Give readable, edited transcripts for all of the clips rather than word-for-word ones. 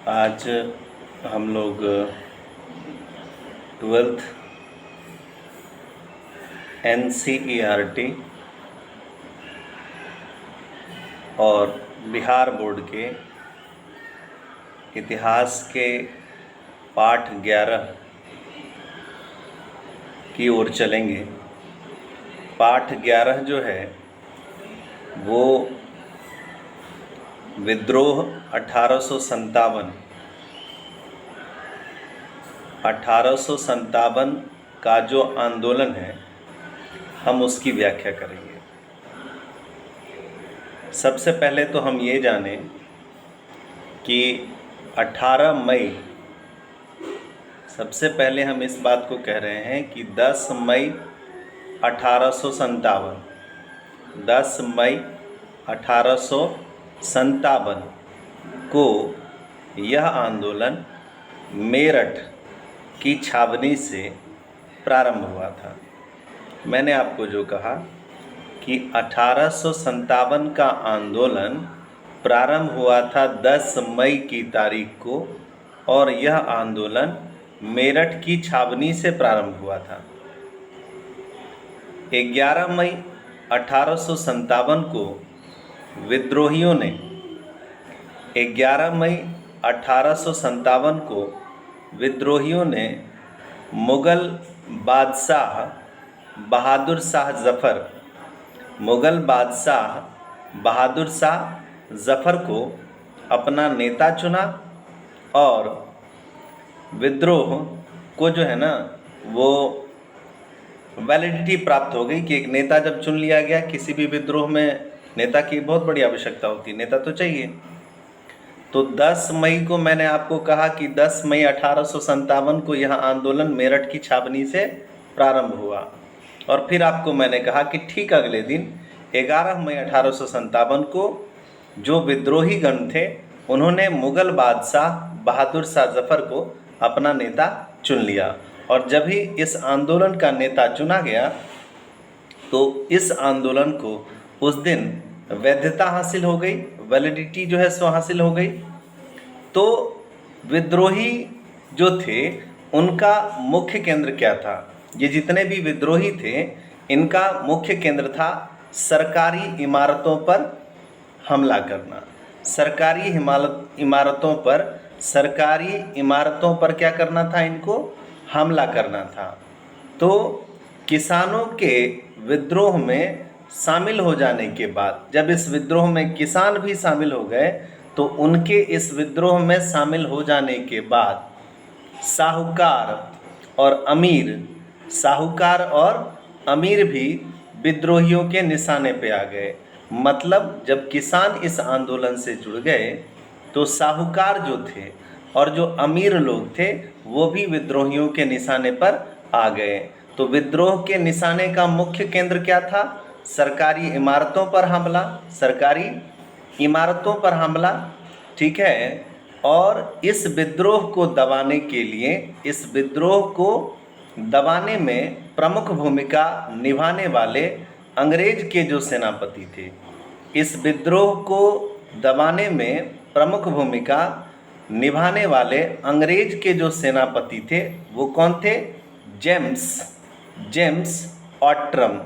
आज हम लोग 12th NCERT और बिहार बोर्ड के इतिहास के पाठ 11 की ओर चलेंगे। पाठ 11 जो है वो विद्रोह 1857 का जो आंदोलन है हम उसकी व्याख्या करेंगे। सबसे पहले तो हम ये जानें कि 18 मई, सबसे पहले हम इस बात को कह रहे हैं कि 10 मई 1857 को यह आंदोलन मेरठ की छावनी से प्रारंभ हुआ था। मैंने आपको जो कहा कि 1857 का आंदोलन प्रारंभ हुआ था 10 मई की तारीख को और यह आंदोलन मेरठ की छावनी से प्रारंभ हुआ था। 11 मई 1857 को विद्रोहियों ने 11 मई 1857 को विद्रोहियों ने मुगल बादशाह बहादुर शाह जफ़र को अपना नेता चुना और विद्रोह को जो है ना वो वैलिडिटी प्राप्त हो गई कि एक नेता जब चुन लिया गया, किसी भी विद्रोह में नेता की बहुत बड़ी आवश्यकता होती है, नेता तो चाहिए। तो 10 मई को मैंने आपको कहा कि 10 मई 1857 को यह आंदोलन मेरठ की छावनी से प्रारंभ हुआ और फिर आपको मैंने कहा कि ठीक अगले दिन 11 मई 1857 को जो विद्रोही गण थे उन्होंने मुगल बादशाह बहादुर शाह जफ़र को अपना नेता चुन लिया और जब ही इस आंदोलन का नेता चुना गया तो इस आंदोलन को उस दिन वैधता हासिल हो गई, वैलिडिटी जो है सो हासिल हो गई। तो विद्रोही जो थे उनका मुख्य केंद्र क्या था? ये जितने भी विद्रोही थे इनका मुख्य केंद्र था सरकारी इमारतों पर हमला करना। सरकारी इमारतों पर क्या करना था? इनको हमला करना था। तो किसानों के विद्रोह में शामिल हो जाने के बाद, जब इस विद्रोह में किसान भी शामिल हो गए तो उनके इस विद्रोह में शामिल हो जाने के बाद साहूकार और अमीर भी विद्रोहियों के निशाने पे आ गए। मतलब जब किसान इस आंदोलन से जुड़ गए तो साहूकार जो थे और जो अमीर लोग थे वो भी विद्रोहियों के निशाने पर आ गए। तो विद्रोह के निशाने का मुख्य केंद्र क्या था? सरकारी इमारतों पर हमला, ठीक है। और इस विद्रोह को दबाने में प्रमुख भूमिका निभाने वाले अंग्रेज के जो सेनापति थे, इस विद्रोह को दबाने में प्रमुख भूमिका निभाने वाले अंग्रेज के जो सेनापति थे वो कौन थे? James Outram,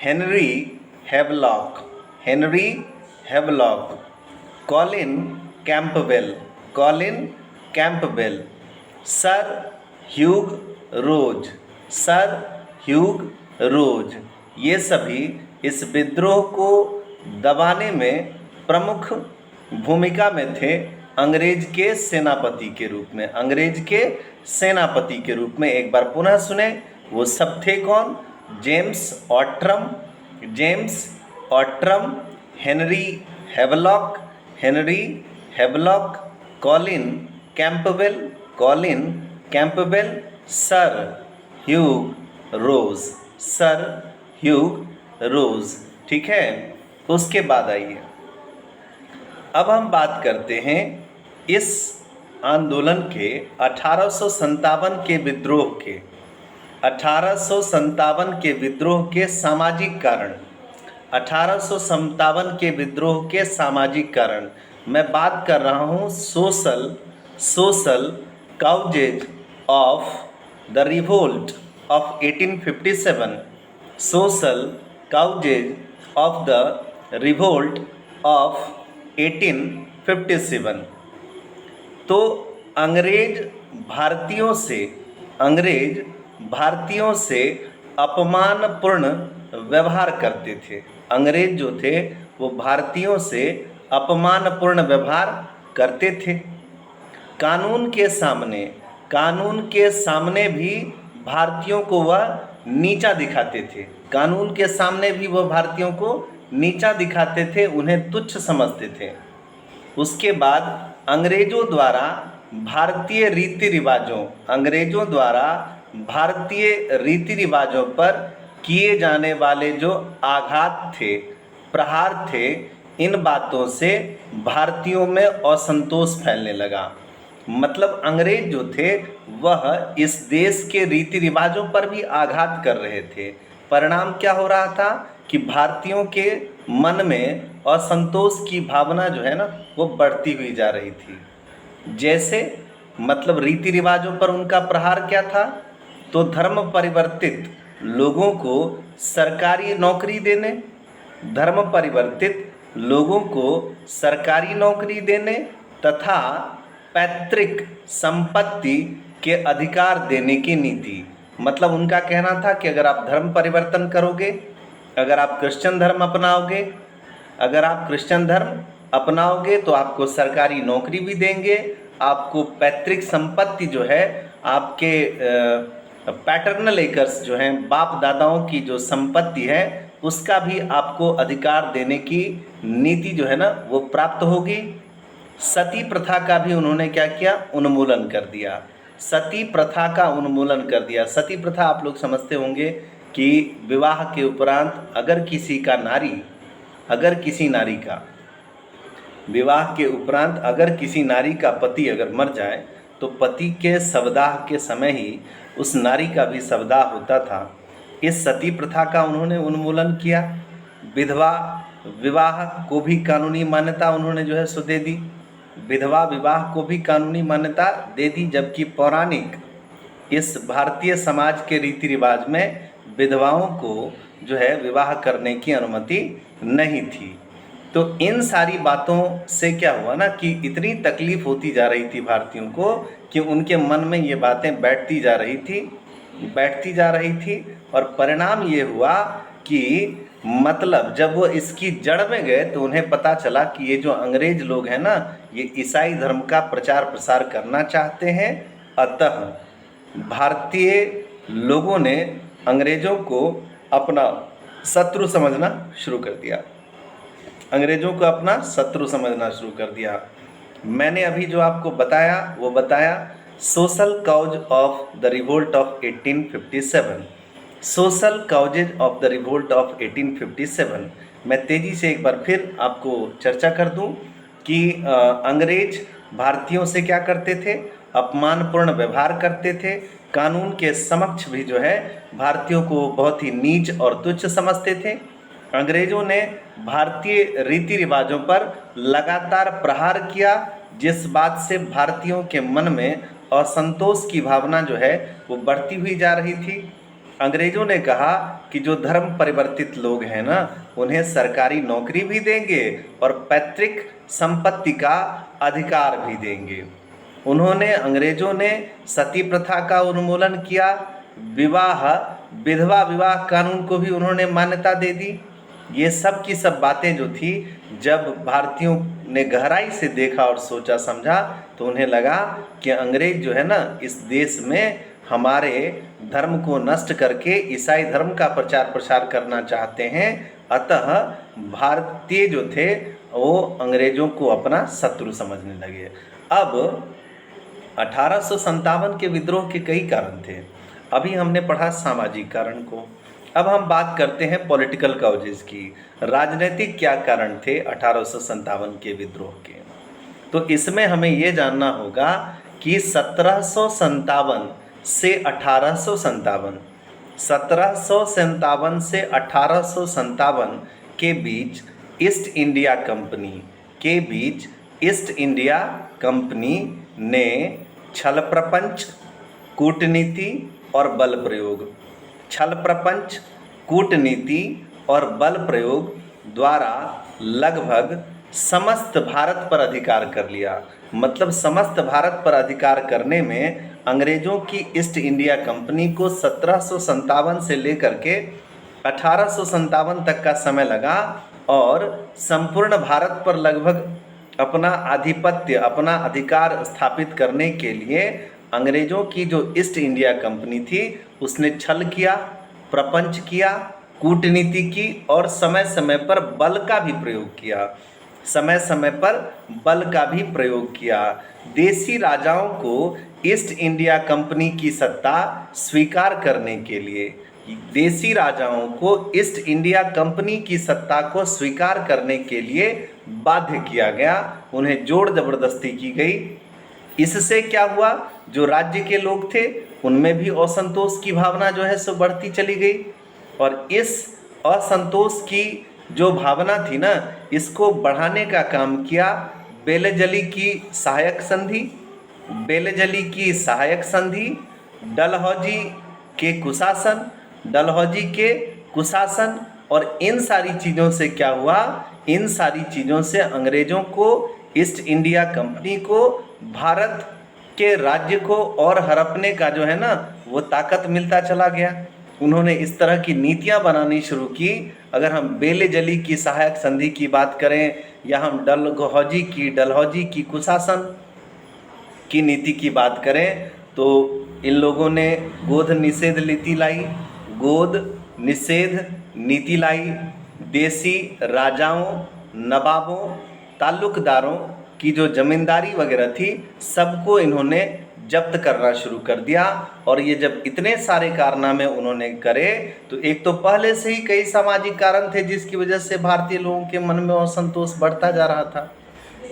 Henry Havelock, Colin Campbell, sir Hugh Rose, ये सभी इस विद्रोह को दबाने में प्रमुख भूमिका में थे अंग्रेज के सेनापति के रूप में। एक बार पुनः सुने, वो सब थे कौन? James Outram, Henry Havelock, Colin Campbell, sir Hugh Rose, ठीक है। उसके बाद आइए अब हम बात करते हैं इस आंदोलन के 1857 के विद्रोह के सामाजिक कारण। 1857 के विद्रोह के सामाजिक कारण मैं बात कर रहा हूँ social causes of the revolt of 1857, social causes of the revolt of 1857। तो अंग्रेज भारतीयों से अपमानपूर्ण व्यवहार करते थे। अंग्रेज जो थे वो भारतीयों से अपमानपूर्ण व्यवहार करते थे। कानून के सामने भी भारतीयों को वह नीचा दिखाते थे। कानून के सामने भी वह भारतीयों को नीचा दिखाते थे, उन्हें तुच्छ समझते थे। उसके बाद अंग्रेजों द्वारा भारतीय रीति रिवाजों पर किए जाने वाले जो आघात थे, प्रहार थे, इन बातों से भारतीयों में असंतोष फैलने लगा। मतलब अंग्रेज जो थे वह इस देश के रीति रिवाजों पर भी आघात कर रहे थे। परिणाम क्या हो रहा था कि भारतीयों के मन में असंतोष की भावना जो है ना वो बढ़ती हुई जा रही थी। जैसे मतलब रीति रिवाजों पर उनका प्रहार क्या था, तो धर्म परिवर्तित लोगों को सरकारी नौकरी देने तथा पैतृक संपत्ति के अधिकार देने की नीति। मतलब उनका कहना था कि अगर आप धर्म परिवर्तन करोगे, अगर आप क्रिश्चियन धर्म अपनाओगे तो आपको सरकारी नौकरी भी देंगे, आपको पैतृक संपत्ति जो है, आपके पैटर्नल एकर्स जो हैं, बाप दादाओं की जो संपत्ति है उसका भी आपको अधिकार देने की नीति जो है ना वो प्राप्त होगी। सती प्रथा का भी उन्होंने क्या किया, उन्मूलन कर दिया। सती प्रथा आप लोग समझते होंगे कि विवाह के उपरांत अगर किसी नारी का पति अगर मर जाए तो पति के शवदाह के समय ही उस नारी का भी शवदाह होता था। इस सती प्रथा का उन्होंने उन्मूलन किया। विधवा विवाह को भी कानूनी मान्यता उन्होंने जो है सो दे दी। विधवा विवाह को भी कानूनी मान्यता दे दी, जबकि पौराणिक इस भारतीय समाज के रीति रिवाज में विधवाओं को जो है विवाह करने की अनुमति नहीं थी। तो इन सारी बातों से क्या हुआ ना कि इतनी तकलीफ होती जा रही थी भारतीयों को कि उनके मन में ये बातें बैठती जा रही थी और परिणाम ये हुआ कि मतलब जब वो इसकी जड़ में गए तो उन्हें पता चला कि ये जो अंग्रेज लोग हैं ना ये ईसाई धर्म का प्रचार प्रसार करना चाहते हैं। अतः भारतीय लोगों ने अंग्रेजों को अपना शत्रु समझना शुरू कर दिया। मैंने अभी जो आपको बताया वो बताया social cause of the revolt of 1857। Social causes of the revolt of 1857 मैं तेज़ी से एक बार फिर आपको चर्चा कर दूं कि अंग्रेज भारतीयों से क्या करते थे, अपमानपूर्ण व्यवहार करते थे। कानून के समक्ष भी जो है भारतीयों को बहुत ही नीच और तुच्छ समझते थे। अंग्रेजों ने भारतीय रीति रिवाजों पर लगातार प्रहार किया, जिस बात से भारतीयों के मन में असंतोष की भावना जो है वो बढ़ती हुई जा रही थी। अंग्रेजों ने कहा कि जो धर्म परिवर्तित लोग हैं ना उन्हें सरकारी नौकरी भी देंगे और पैतृक संपत्ति का अधिकार भी देंगे। अंग्रेजों ने सती प्रथा का उन्मूलन किया। विधवा विवाह कानून को भी उन्होंने मान्यता दे दी। ये सब की सब बातें जो थी, जब भारतीयों ने गहराई से देखा और सोचा समझा तो उन्हें लगा कि अंग्रेज जो है ना इस देश में हमारे धर्म को नष्ट करके ईसाई धर्म का प्रचार प्रसार करना चाहते हैं। अतः भारतीय जो थे वो अंग्रेजों को अपना शत्रु समझने लगे। अब 1857 के विद्रोह के कई कारण थे। अभी हमने पढ़ा सामाजिक कारण को, अब हम बात करते हैं पॉलिटिकल काउजेज की। राजनीतिक क्या कारण थे 1857 के विद्रोह के। तो इसमें हमें ये जानना होगा कि 1757 से 1857 के बीच ईस्ट इंडिया कंपनी के बीच ईस्ट इंडिया कंपनी ने छल प्रपंच, कूटनीति और बल प्रयोग, छल प्रपंच, कूटनीति और बल प्रयोग द्वारा लगभग समस्त भारत पर अधिकार कर लिया। मतलब समस्त भारत पर अधिकार करने में अंग्रेजों की ईस्ट इंडिया कंपनी को 1757 से लेकर के 1857 तक का समय लगा और संपूर्ण भारत पर लगभग अपना आधिपत्य, अपना अधिकार स्थापित करने के लिए अंग्रेजों की जो ईस्ट इंडिया कंपनी थी उसने छल किया, प्रपंच किया, कूटनीति की और समय समय पर बल का भी प्रयोग किया, समय समय पर बल का भी प्रयोग किया। देसी राजाओं को ईस्ट इंडिया कंपनी की सत्ता स्वीकार करने के लिए, देसी राजाओं को ईस्ट इंडिया कंपनी की सत्ता को स्वीकार करने के लिए बाध्य किया गया, उन्हें जोर जबरदस्ती की गई। इससे क्या हुआ, जो राज्य के लोग थे उनमें भी असंतोष की भावना जो है सो बढ़ती चली गई और इस असंतोष की जो भावना थी ना, इसको बढ़ाने का काम किया बेलेजली की सहायक संधि, बेलेजली की सहायक संधि, डलहौजी के कुशासन, डलहौजी के कुशासन और इन सारी चीज़ों से क्या हुआ, इन सारी चीज़ों से अंग्रेज़ों को ईस्ट इंडिया कंपनी को भारत के राज्य को और हड़पने का जो है ना वो ताकत मिलता चला गया। उन्होंने इस तरह की नीतियां बनानी शुरू की। अगर हम बेलेजली की सहायक संधि की बात करें या हम डलहौजी की कुशासन की नीति की बात करें तो इन लोगों ने गोद निषेध नीति लाई, गोद निषेध नीति लाई। देसी राजाओं, नवाबों, ताल्लुकदारों की जो जमींदारी वगैरह थी सबको इन्होंने जब्त करना शुरू कर दिया। और ये जब इतने सारे कारनामे उन्होंने करे तो एक तो पहले से ही कई सामाजिक कारण थे जिसकी वजह से भारतीय लोगों के मन में असंतोष बढ़ता जा रहा था,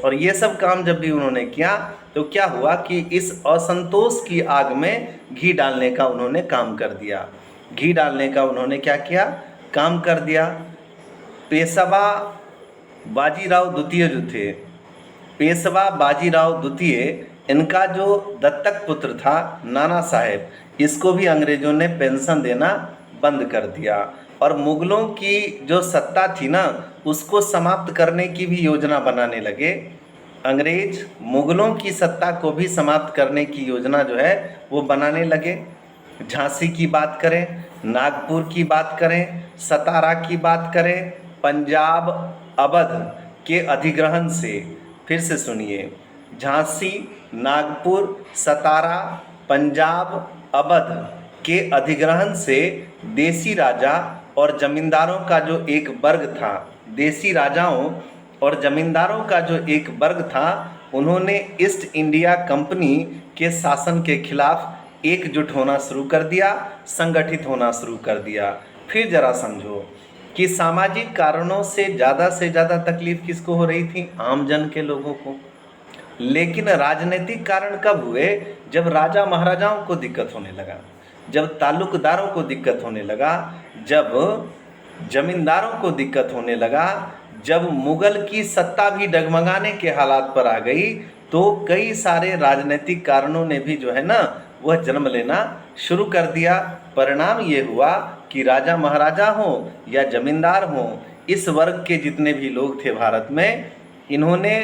और ये सब काम जब भी उन्होंने किया तो क्या हुआ कि इस असंतोष की आग में घी डालने का उन्होंने काम कर दिया। घी डालने का उन्होंने क्या किया, काम कर दिया। पेशवा बाजीराव द्वितीय जो थे, पेशवा बाजीराव द्वितीय, इनका जो दत्तक पुत्र था नाना साहेब, इसको भी अंग्रेज़ों ने पेंशन देना बंद कर दिया और मुग़लों की जो सत्ता थी ना उसको समाप्त करने की भी योजना बनाने लगे। अंग्रेज मुग़लों की सत्ता को भी समाप्त करने की योजना जो है वो बनाने लगे। झांसी की बात करें, नागपुर की बात करें, सतारा की बात करें, पंजाब अवध के अधिग्रहण से, फिर से सुनिए, झांसी, नागपुर, सतारा, पंजाब, अवध के अधिग्रहण से देसी राजा और जमींदारों का जो एक वर्ग था, देसी राजाओं और जमींदारों का जो एक वर्ग था, उन्होंने ईस्ट इंडिया कंपनी के शासन के खिलाफ एकजुट होना शुरू कर दिया, संगठित होना शुरू कर दिया। फिर जरा समझो कि सामाजिक कारणों से ज़्यादा तकलीफ किसको हो रही थी, आम जन के लोगों को। लेकिन राजनीतिक कारण कब हुए, जब राजा महाराजाओं को दिक्कत होने लगा, जब ताल्लुकदारों को दिक्कत होने लगा, जब जमींदारों को दिक्कत होने लगा, जब मुग़ल की सत्ता भी डगमगाने के हालात पर आ गई तो कई सारे राजनीतिक कारणों ने भी जो है ना वह जन्म लेना शुरू कर दिया। परिणाम ये हुआ कि राजा महाराजा हों या जमींदार हों, इस वर्ग के जितने भी लोग थे भारत में, इन्होंने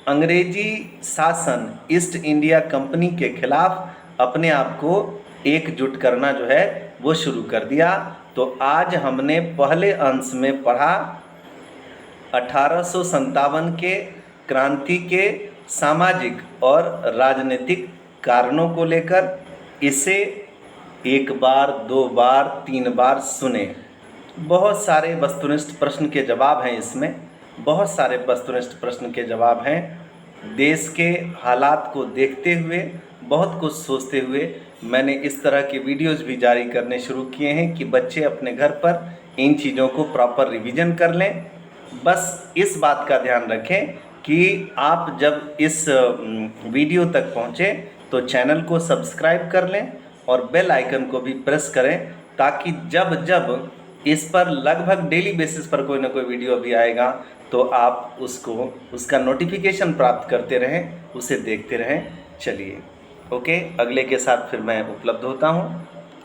अंग्रेजी शासन ईस्ट इंडिया कंपनी के खिलाफ अपने आप को एकजुट करना जो है वो शुरू कर दिया। तो आज हमने पहले अंश में पढ़ा 1857 के क्रांति के सामाजिक और राजनीतिक कारणों को लेकर। इसे एक बार, दो बार, तीन बार सुने। बहुत सारे वस्तुनिष्ठ प्रश्न के जवाब हैं इसमें, बहुत सारे वस्तुनिष्ठ प्रश्न के जवाब हैं। देश के हालात को देखते हुए, बहुत कुछ सोचते हुए मैंने इस तरह के वीडियोस भी जारी करने शुरू किए हैं कि बच्चे अपने घर पर इन चीज़ों को प्रॉपर रिवीजन कर लें। बस इस बात का ध्यान रखें कि आप जब इस वीडियो तक पहुँचे तो चैनल को सब्सक्राइब कर लें और बेल आइकन को भी प्रेस करें, ताकि जब जब इस पर लगभग डेली बेसिस पर कोई ना कोई वीडियो भी आएगा तो आप उसका नोटिफिकेशन प्राप्त करते रहें, उसे देखते रहें। चलिए ओके, अगले के साथ फिर मैं उपलब्ध होता हूँ।